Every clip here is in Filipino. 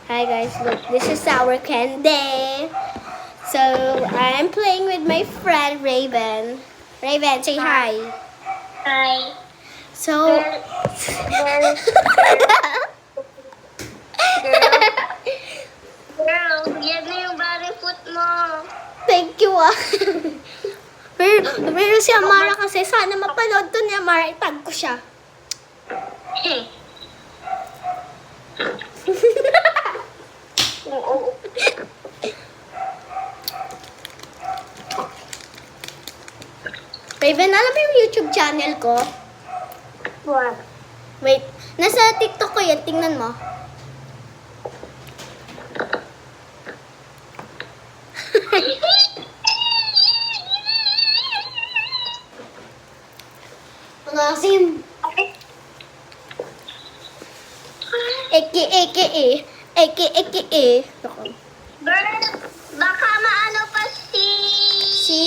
Hi guys, look, this is our candy. So, I'm playing with my friend Raven. Raven, say hi. Hi. So, Girl, yan na yung body foot mo. thank you ah. pero si Amara kasi, sana mapanood to ni Amara, itag ko siya. Oo. Raven, alam mo yung YouTube channel ko? What? Wait, nasa TikTok ko yan, tingnan mo. Mga sim. Eke. Girl, baka maano pa Si...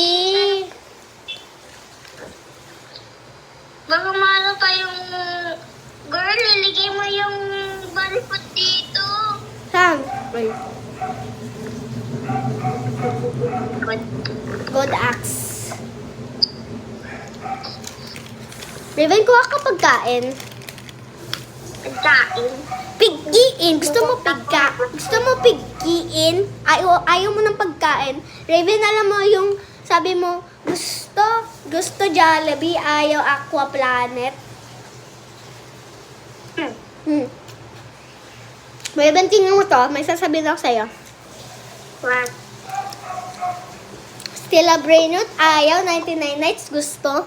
Baka maano pa yung... Girl, iligay mo yung body foot dito. Sam. Wait. Good axe. Raven, kuha ka pagkain. Pagkain. Piggiin. Gusto mo pigka? Gusto mo piggiin? Ayaw mo ng pagkain. Raven, alam mo yung sabi mo, gusto Jollibee, ayaw Aqua Planet. Raven, tingnan mo to. May sasabihin ako sa'yo. What? Stella Brainerd, ayaw. 99 Nights, gusto.